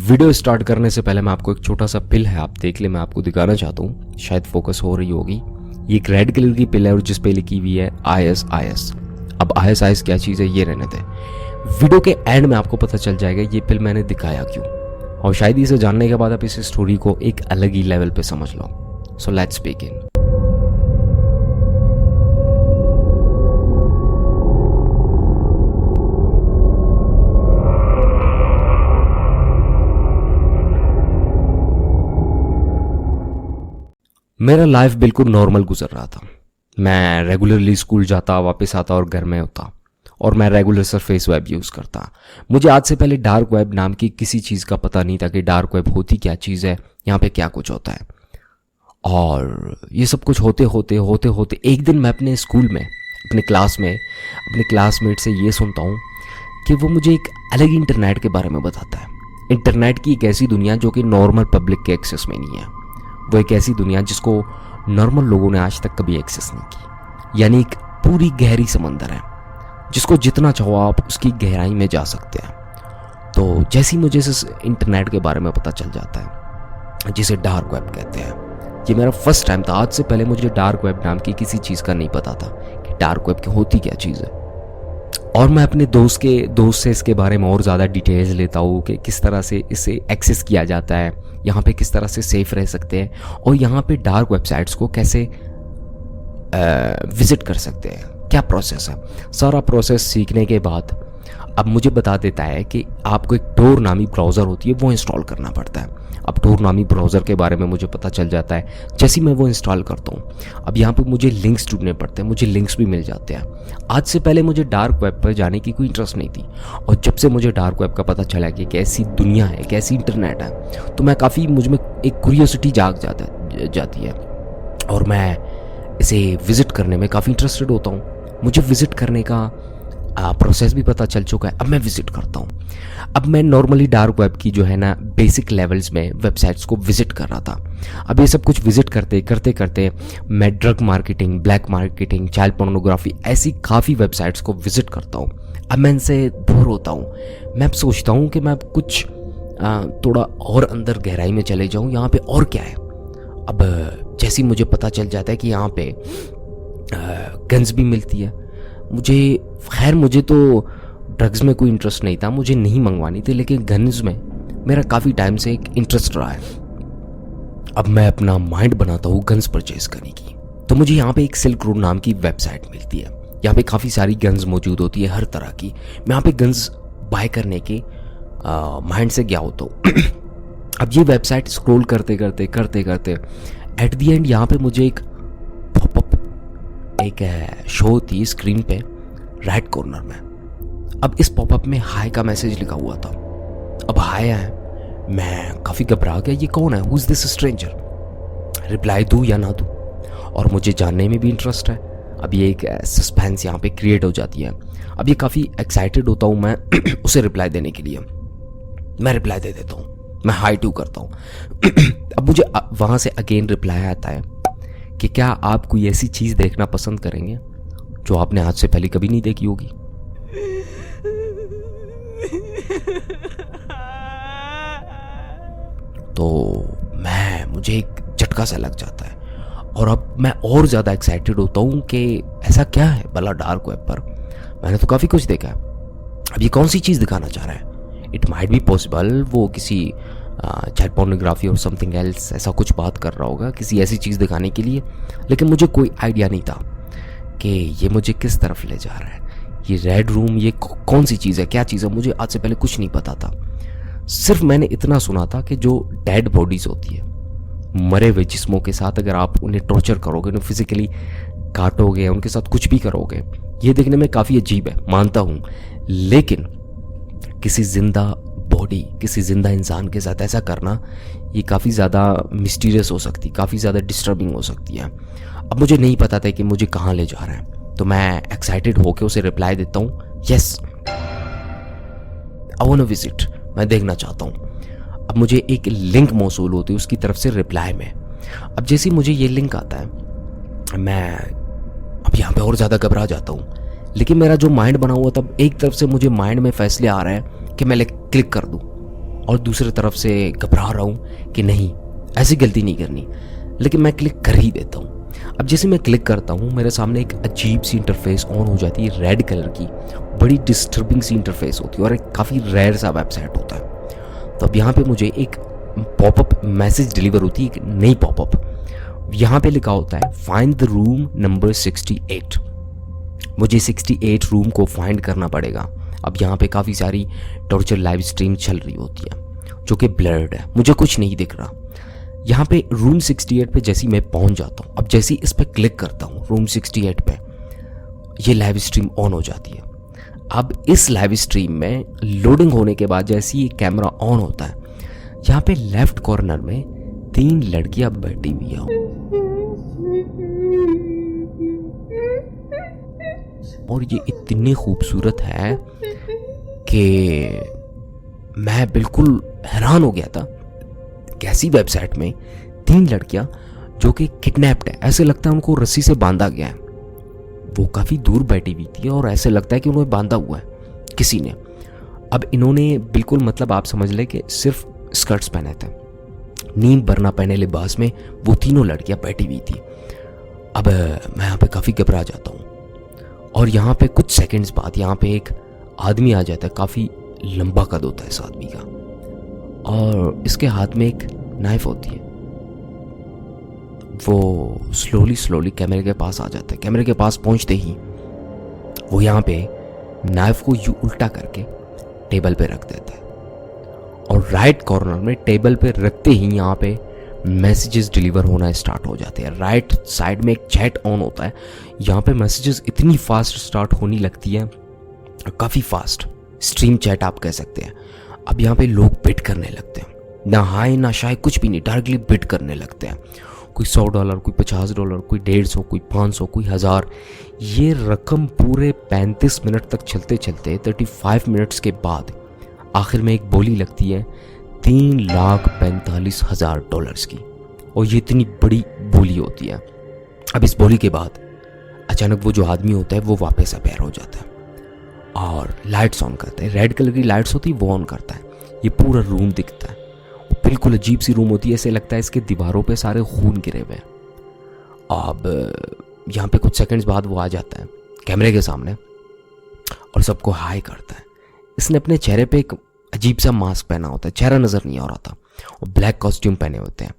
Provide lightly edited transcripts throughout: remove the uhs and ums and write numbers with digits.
Video start करने से पहले मैं आपको एक छोटा सा पिल है, आप देख ले, मैं आपको दिखाना चाहता हूँ, शायद फोकस हो रही होगी। ये एक रेड कलर की पिल है और जिस पे लिखी हुई है ISIS। अब ISIS क्या चीज़ है ये रहने दे, वीडियो के एंड में आपको पता चल जाएगा ये पिल मैंने दिखाया क्यों, और शायद इसे जानने के बाद आप इस स्टोरी को एक अलग ही लेवल पे समझ लो। So let's begin. मेरा लाइफ बिल्कुल नॉर्मल गुजर रहा था। मैं रेगुलरली स्कूल जाता, वापस आता और घर में होता, और मैं रेगुलर सरफेस वेब यूज़ करता। मुझे आज से पहले डार्क वेब नाम की किसी चीज़ का पता नहीं था कि डार्क वेब होती क्या चीज़ है, यहाँ पे क्या कुछ होता है। और ये सब कुछ होते होते एक दिन मैं अपने स्कूल में अपने क्लास में अपने क्लासमेट से ये सुनता हूँ कि वो मुझे एक अलग इंटरनेट के बारे में बताता है। इंटरनेट की एक ऐसी दुनिया जो कि नॉर्मल पब्लिक के एक्सेस में नहीं है। वो एक ऐसी दुनिया जिसको नॉर्मल लोगों ने आज तक कभी एक्सेस नहीं की, यानी एक पूरी गहरी समंदर है जिसको जितना चाहो आप उसकी गहराई में जा सकते हैं। तो जैसे ही मुझे इस इंटरनेट के बारे में पता चल जाता है, जिसे डार्क वेब कहते हैं, ये मेरा फर्स्ट टाइम था। आज से पहले मुझे डार्क वेब नाम की किसी चीज़ का नहीं पता था कि डार्क वेब की होती क्या चीज़ है। और मैं अपने दोस्त से इसके बारे में और ज़्यादा डिटेल्स लेता हूँ कि किस तरह से इसे एक्सेस किया जाता है, यहाँ पे किस तरह से सेफ रह सकते हैं, और यहाँ पे डार्क वेबसाइट्स को कैसे विजिट कर सकते हैं, क्या प्रोसेस है। सारा प्रोसेस सीखने के बाद अब मुझे बता देता है कि आपको एक टोर नामी ब्राउज़र होती है वो इंस्टॉल करना पड़ता है। अब टोर नामी ब्राउज़र के बारे में मुझे पता चल जाता है जैसे मैं वो इंस्टॉल करता हूँ। अब यहाँ पे मुझे लिंक्स ढूंढने पड़ते हैं, मुझे लिंक्स भी मिल जाते हैं। आज से पहले मुझे डार्क वेब पर जाने की कोई इंटरेस्ट नहीं थी, और जब से मुझे डार्क वेब का पता चला कि कैसी दुनिया है, कैसी इंटरनेट है, तो मैं काफ़ी मुझ में एक क्यूरियोसिटी जाग जाती है और मैं इसे विज़िट करने में काफ़ी इंटरेस्टेड होता हूँ। मुझे विज़िट करने का प्रोसेस भी पता चल चुका है। अब मैं विज़िट करता हूँ। अब मैं नॉर्मली डार्क वेब की जो है ना बेसिक लेवल्स में वेबसाइट्स को विज़िट कर रहा था। अब ये सब कुछ विज़िट करते मैं drug marketing, black marketing, child pornography, ऐसी काफ़ी वेबसाइट्स को विज़िट करता हूँ। अब मैं इनसे बोर होता हूँ। मैं अब सोचता हूँ कि मैं अब कुछ थोड़ा और अंदर गहराई में चले जाऊँ, यहाँ पे और क्या है। अब जैसे ही मुझे पता चल जाता है कि यहाँ पे गन्स भी मिलती है। मुझे तो ड्रग्स में कोई इंटरेस्ट नहीं था, मुझे नहीं मंगवानी थी, लेकिन गन्स में मेरा काफ़ी टाइम से एक इंटरेस्ट रहा है। अब मैं अपना माइंड बनाता हूँ गन्स परचेज करने की। तो मुझे यहाँ पे एक सिल्क रोड नाम की वेबसाइट मिलती है। यहाँ पे काफ़ी सारी गन्स मौजूद होती है, हर तरह की। मैं यहाँ पे गन्स बाय करने के माइंड से गया होता हूँ। अब ये वेबसाइट स्क्रॉल करते एट दी एंड यहाँ पे मुझे एक शो होती स्क्रीन पे राइट कॉर्नर में। अब इस पॉपअप में हाय का मैसेज लिखा हुआ था। अब हाय है, मैं काफ़ी घबरा गया, ये कौन है, who is this stranger, reply दूँ या ना दूँ, और मुझे जानने में भी इंटरेस्ट है। अब ये एक सस्पेंस यहाँ पे क्रिएट हो जाती है। अब ये काफ़ी एक्साइटेड होता हूँ मैं उसे रिप्लाई देने के लिए। मैं रिप्लाई दे देता हूँ, मैं हाई टू करता हूँ। अब मुझे वहाँ से अगेन रिप्लाई आता है कि क्या आप कोई ऐसी चीज़ देखना पसंद करेंगे जो आपने आज से पहले कभी नहीं देखी होगी। तो मुझे एक झटका सा लग जाता है, और अब मैं और ज़्यादा एक्साइटेड होता हूँ कि ऐसा क्या है भला डार्क वेब पर। मैंने तो काफ़ी कुछ देखा है, अब ये कौन सी चीज़ दिखाना चाह रहा है। इट माइट बी पॉसिबल वो किसी चाइल्ड पोर्नोग्राफी और समथिंग एल्स ऐसा कुछ बात कर रहा होगा, किसी ऐसी चीज़ दिखाने के लिए, लेकिन मुझे कोई आइडिया नहीं था कि ये मुझे किस तरफ ले जा रहा है। ये रेड रूम, ये कौन सी चीज़ है, क्या चीज़ है, मुझे आज से पहले कुछ नहीं पता था। सिर्फ मैंने इतना सुना था कि जो डेड बॉडीज़ होती है, मरे हुए जिस्मों के साथ अगर आप उन्हें टॉर्चर करोगे, उन्हें फिजिकली काटोगे, उनके साथ कुछ भी करोगे, ये देखने में काफ़ी अजीब है, मानता हूँ, लेकिन किसी जिंदा बॉडी, किसी जिंदा इंसान के साथ ऐसा करना, ये काफ़ी ज़्यादा मिस्टीरियस हो सकती, काफ़ी ज़्यादा डिस्टर्बिंग हो सकती है। अब मुझे नहीं पता था कि मुझे कहाँ ले जा रहा है, तो मैं एक्साइटेड होकर उसे रिप्लाई देता हूँ, yes I want to visit, मैं देखना चाहता हूँ। अब मुझे एक लिंक मौसूल होती है उसकी तरफ से रिप्लाई में। अब जैसे ही मुझे ये लिंक आता है, मैं अब यहाँ पे और ज़्यादा घबरा जाता हूँ, लेकिन मेरा जो माइंड बना हुआ था, एक तरफ से मुझे माइंड में फैसले आ रहे हैं कि मैं क्लिक कर दूँ, और दूसरी तरफ से घबरा रहा हूँ कि नहीं, ऐसी गलती नहीं करनी, लेकिन मैं क्लिक कर ही देता हूँ। अब जैसे मैं क्लिक करता हूँ मेरे सामने एक अजीब सी इंटरफेस ऑन हो जाती है, रेड कलर की, बड़ी डिस्टर्बिंग सी इंटरफेस होती है और एक काफ़ी रेयर सा वेबसाइट होता है। तो अब यहाँ पे मुझे एक पॉपअप मैसेज डिलीवर होती है, एक नई पॉपअप। यहाँ पे लिखा होता है फाइंड द रूम नंबर 68। मुझे 68 रूम को फाइंड करना पड़ेगा। अब यहाँ पे काफ़ी सारी टॉर्चर लाइव स्ट्रीम चल रही होती है जो कि ब्लर्ड है, मुझे कुछ नहीं दिख रहा। यहाँ पे रूम 68 पे जैसे मैं पहुँच जाता हूँ, अब जैसे इस पर क्लिक करता हूँ रूम 68 पे, ये लाइव स्ट्रीम ऑन हो जाती है। अब इस लाइव स्ट्रीम में लोडिंग होने के बाद जैसे ये कैमरा ऑन होता है, यहाँ पे लेफ्ट कॉर्नर में 3 लड़कियां बैठी हुई हैं और ये इतनी खूबसूरत है कि मैं बिल्कुल हैरान हो गया था। कैसी वेबसाइट में 3 लड़कियां जो कि किडनैप्ड है, ऐसे लगता है उनको रस्सी से बांधा गया है। वो काफ़ी दूर बैठी हुई थी और ऐसे लगता है कि उन्हें बांधा हुआ है किसी ने। अब इन्होंने बिल्कुल मतलब आप समझ लें कि सिर्फ स्कर्ट्स पहने थे, नीम भरना पहने लिबास में वो तीनों लड़कियां बैठी हुई थी। अब मैं यहाँ पे काफ़ी घबरा जाता हूँ और यहाँ पे कुछ सेकंड्स बाद यहाँ पे एक आदमी आ जाता है, काफ़ी लंबा कद होता है इस आदमी का और इसके हाथ में एक नाइफ होती है। वो स्लोली कैमरे के पास आ जाता है। कैमरे के पास पहुंचते ही वो यहाँ पे नाइफ को यूं उल्टा करके टेबल पे रख देता है और राइट कॉर्नर में टेबल पे रखते ही यहाँ पे मैसेजेस डिलीवर होना स्टार्ट हो जाते हैं। राइट साइड में एक चैट ऑन होता है, यहाँ पे मैसेजेस इतनी फास्ट स्टार्ट होने लगती है, काफ़ी फास्ट स्ट्रीम चैट आप कह सकते हैं। अब यहाँ पे लोग बिड करने लगते हैं, ना हाई ना शाय कुछ भी नहीं, डायरेक्टली बिड करने लगते हैं। कोई $100, कोई $50, कोई 150, कोई 500, कोई 1000। ये रकम पूरे 35 मिनट तक चलते चलते 35 मिनट्स के बाद आखिर में एक बोली लगती है $3,45,000 की, और ये इतनी बड़ी बोली होती है। अब इस बोली के बाद अचानक वो जो आदमी होता है वो वापस अपेयर हो जाता है और लाइट्स ऑन करता है। रेड कलर की लाइट्स होती है वो ऑन करता है। ये पूरा रूम दिखता है, बिल्कुल अजीब सी रूम होती है, ऐसे लगता है इसके दीवारों पे सारे खून गिरे हुए हैं। अब यहाँ पे कुछ सेकंड्स बाद वो आ जाता है कैमरे के सामने और सबको हाई करता है। इसने अपने चेहरे पे एक अजीब सा मास्क पहना होता है, चेहरा नज़र नहीं आ रहा था, और ब्लैक कॉस्ट्यूम पहने होते हैं।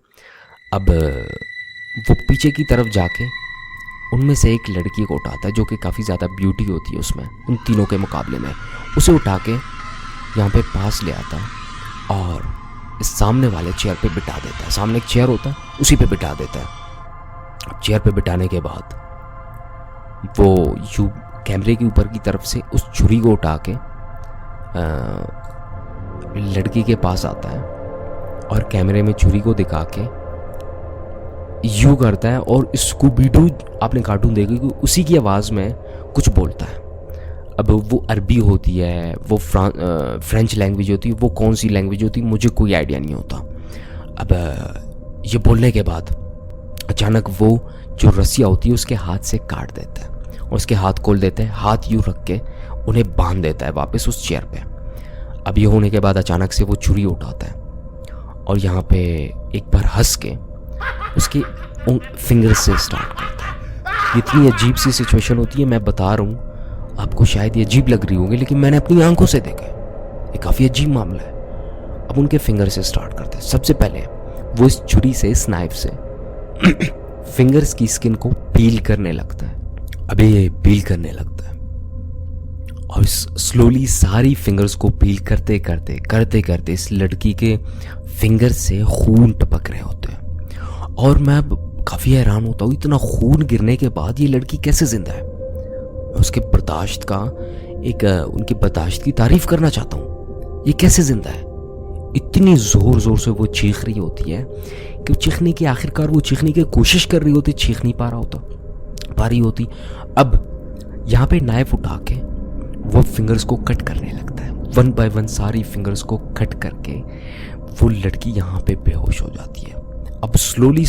अब वो पीछे की तरफ जाके उनमें से एक लड़की को उठाता है जो कि काफ़ी ज़्यादा ब्यूटी होती है उसमें, उन तीनों के मुकाबले में। उसे उठा के यहाँ पे पास ले आता है और इस सामने वाले चेयर पे बिठा देता है। सामने एक चेयर होता है, उसी पे बिठा देता है। अब चेयर पे बिठाने के बाद वो यू कैमरे के ऊपर की तरफ से उस छुरी को उठा के लड़की के पास आता है और कैमरे में छुरी को दिखा के यू करता है और स्कूबी-डू आपने कार्टून देखी कि उसी की आवाज़ में कुछ बोलता है। अब वो अरबी होती है, वो फ्रेंच लैंग्वेज होती है, वो कौन सी लैंग्वेज होती है मुझे कोई आइडिया नहीं होता। अब ये बोलने के बाद अचानक वो जो रस्सियाँ होती है उसके हाथ से काट देता है और उसके हाथ खोल देता है, हाथ यूँ रख के उन्हें बांध देता है वापस उस चेयर पे। अब ये होने के बाद अचानक से वो छुरी उठाता है और यहाँ पे एक बार हंस के उसकी फिंगर से स्टार्ट करता है। इतनी अजीब सी सिचुएशन होती है, मैं बता रहा हूँ आपको शायद ये अजीब लग रही होगी, लेकिन मैंने अपनी आंखों से देखा है, ये काफ़ी अजीब मामला है। अब उनके फिंगर से स्टार्ट करते हैं। सबसे पहले वो इस छुरी से, इस नाइफ से फिंगर्स की स्किन को पील करने लगता है। अबे ये पील करने लगता है और स्लोली सारी फिंगर्स को पील करते करते इस लड़की के फिंगर से खून टपक रहे होते हैं। और मैं काफ़ी हैरान होता हूँ, इतना खून गिरने के बाद ये लड़की कैसे जिंदा है। उसके बर्दाश्त का उनकी बर्दाश्त की तारीफ करना चाहता हूँ। ये कैसे जिंदा है। इतनी ज़ोर से वो चीख रही होती है कि चीखने की आखिरकार वो चीखने की कोशिश कर रही होती, चीख नहीं पा रही होती। अब यहाँ पे नाइफ उठा के वो फिंगर्स को कट करने लगता है, 1 बाय 1 सारी फिंगर्स को कट करके वो लड़की यहाँ पे बेहोश हो जाती है। अब स्लोली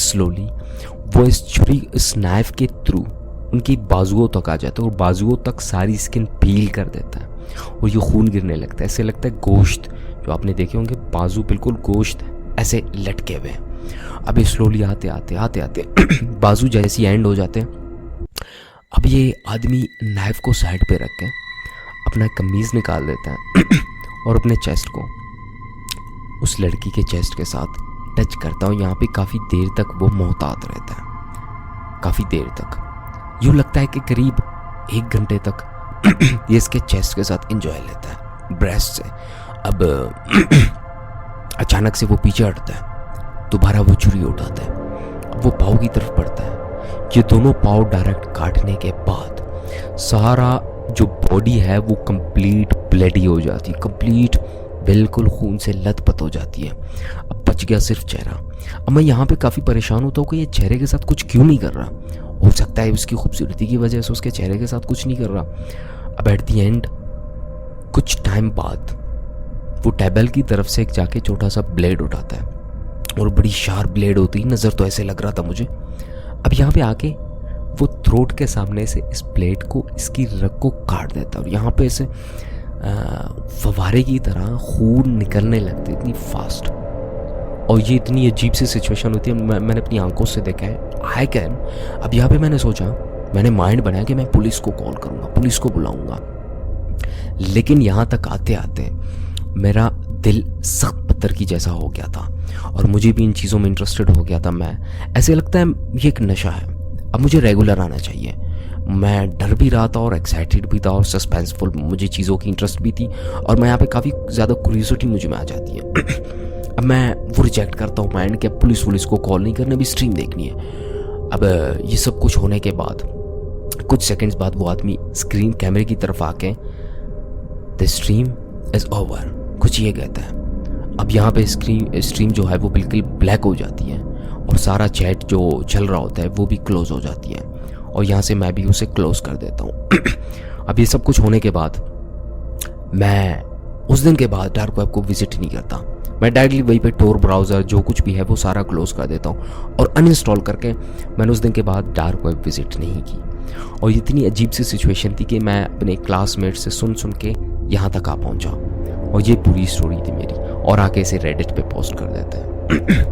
वो इस नाइफ के थ्रू उनकी बाजुओं तक आ जाता है और बाजुओं तक सारी स्किन पील कर देता है और ये खून गिरने लगता है। ऐसे लगता है गोश्त जो आपने देखे होंगे, बाजू बिल्कुल गोश्त ऐसे लटके हुए हैं। अब ये स्लोली आते आते आते आते बाजू जैसे एंड हो जाते हैं। अब ये आदमी नाइफ को साइड पे रख के अपना कमीज़ निकाल देता है और अपने चेस्ट को उस लड़की के चेस्ट के साथ टच करता है। यहाँ पे काफ़ी देर तक वो मोहतात रहता है, काफ़ी देर तक। यूँ लगता है कि करीब 1 घंटे तक ये इसके चेस्ट के साथ एंजॉय लेता है, ब्रेस्ट से। अब अचानक से वो पीछे हटता है, दोबारा वो छुरी उठाता है, अब वो पाँव की तरफ बढ़ता है। ये दोनों पाँव डायरेक्ट काटने के बाद सारा जो बॉडी है वो कंप्लीट ब्लडी हो जाती है, कंप्लीट बिल्कुल खून से लथपथ हो जाती है। अब बच गया सिर्फ चेहरा। अब मैं यहाँ पे काफ़ी परेशान होता हूँ कि ये चेहरे के साथ कुछ क्यों नहीं कर रहा। हो सकता है उसकी खूबसूरती की वजह से उसके चेहरे के साथ कुछ नहीं कर रहा। अब एट दी एंड कुछ टाइम बाद वो टेबल की तरफ से एक जाके छोटा सा ब्लेड उठाता है और बड़ी शार्प ब्लेड होती है, नज़र तो ऐसे लग रहा था मुझे। अब यहाँ पे आके वो थ्रोट के सामने से इस ब्लेड को, इसकी रग को काट देता है और यहाँ पे ऐसे फवारे की तरह खून निकलने लगते, इतनी फास्ट। और ये इतनी अजीब सी सिचुएशन होती है, मैंने अपनी आंखों से देखा है। आई कैन, अब यहाँ पे मैंने सोचा, मैंने माइंड बनाया कि मैं पुलिस को कॉल करूँगा, पुलिस को बुलाऊँगा। लेकिन यहाँ तक आते आते मेरा दिल सख्त पत्थर की जैसा हो गया था और मुझे भी इन चीज़ों में इंटरेस्टेड हो गया था। मैं ऐसे लगता है ये एक नशा है, अब मुझे रेगुलर आना चाहिए। मैं डर भी रहा था और एक्साइटेड भी था और सस्पेंसफुल, मुझे चीज़ों की इंटरेस्ट भी थी और मैं यहाँ पे काफ़ी ज़्यादा क्यूरियोसिटी मुझे में आ जाती है। अब मैं वो रिजेक्ट करता हूँ माइंड के, पुलिस को कॉल नहीं करना, अभी स्ट्रीम देखनी है। अब ये सब कुछ होने के बाद कुछ सेकंड्स बाद वो आदमी स्क्रीन कैमरे की तरफ आके द स्ट्रीम इज़ ओवर कुछ ये कहता है। अब यहाँ पे स्ट्रीम जो है वो बिल्कुल ब्लैक हो जाती है और सारा चैट जो चल रहा होता है वो भी क्लोज हो जाती है और यहाँ से मैं भी उसे क्लोज कर देता हूँ। अब ये सब कुछ होने के बाद मैं उस दिन के बाद डार्क वेब को विजिट नहीं करता। मैं डायरेक्टली वहीं पे टोर ब्राउज़र जो कुछ भी है वो सारा क्लोज कर देता हूँ और अनइंस्टॉल करके मैंने उस दिन के बाद डार्क वेब विजिट नहीं की। और इतनी अजीब सी सिचुएशन थी कि मैं अपने क्लासमेट से सुन के यहाँ तक आ पहुँचा और ये पूरी स्टोरी थी मेरी, और आके इसे रेडिट पे पोस्ट कर देते हैं।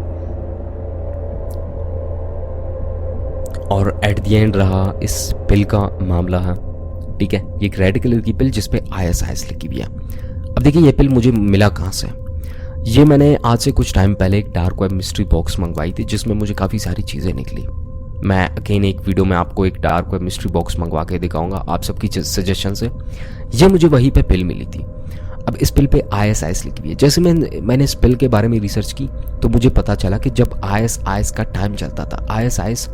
और एट द एंड रहा इस पिल का मामला है, ठीक है। ये एक रेड कलर की पिल जिसपे ISIS लिखी हुई है। अब देखिए ये पिल मुझे मिला कहाँ से। ये मैंने आज से कुछ टाइम पहले एक डार्क वेब मिस्ट्री बॉक्स मंगवाई थी जिसमें मुझे काफ़ी सारी चीज़ें निकली। मैं अगेन एक वीडियो में आपको एक डार्क वेब मिस्ट्री बॉक्स मंगवा के दिखाऊंगा आप सबकी सजेशन से। ये मुझे वहीं पे पिल मिली थी। अब इस पिल पे ISIS लिखी हुई है। जैसे मैंने इस पिल के बारे में रिसर्च की तो मुझे पता चला कि जब ISIS का टाइम चलता था, ISIS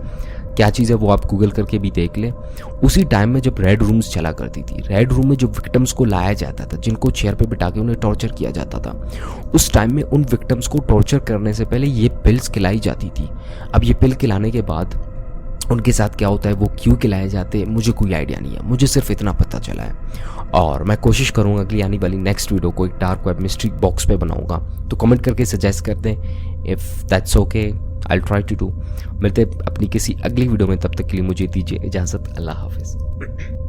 क्या चीज़ है वो आप गूगल करके भी देख लें। उसी टाइम में जब रेड रूम्स चला करती थी, रेड रूम में जो विक्टिम्स को लाया जाता था, जिनको चेयर पे बिठा के उन्हें टॉर्चर किया जाता था, उस टाइम में उन विक्टिम्स को टॉर्चर करने से पहले ये पिल्स खिलाई जाती थी। अब ये पिल खिलाने के बाद उनके साथ क्या होता है, वो क्यों खिलाए जाते हैं, मुझे कोई आइडिया नहीं है। मुझे सिर्फ इतना पता चला है और मैं कोशिश करूँगा अगली आने वाली नेक्स्ट वीडियो को एक डार्क वेब मिस्ट्री बॉक्स पे बनाऊँगा। तो कमेंट करके सजेस्ट कर दें, if that's okay I will try to do. मिलते अपनी किसी अगली वीडियो में, तब तक के लिए मुझे दीजिए इजाज़त। अल्लाह हाफिज़।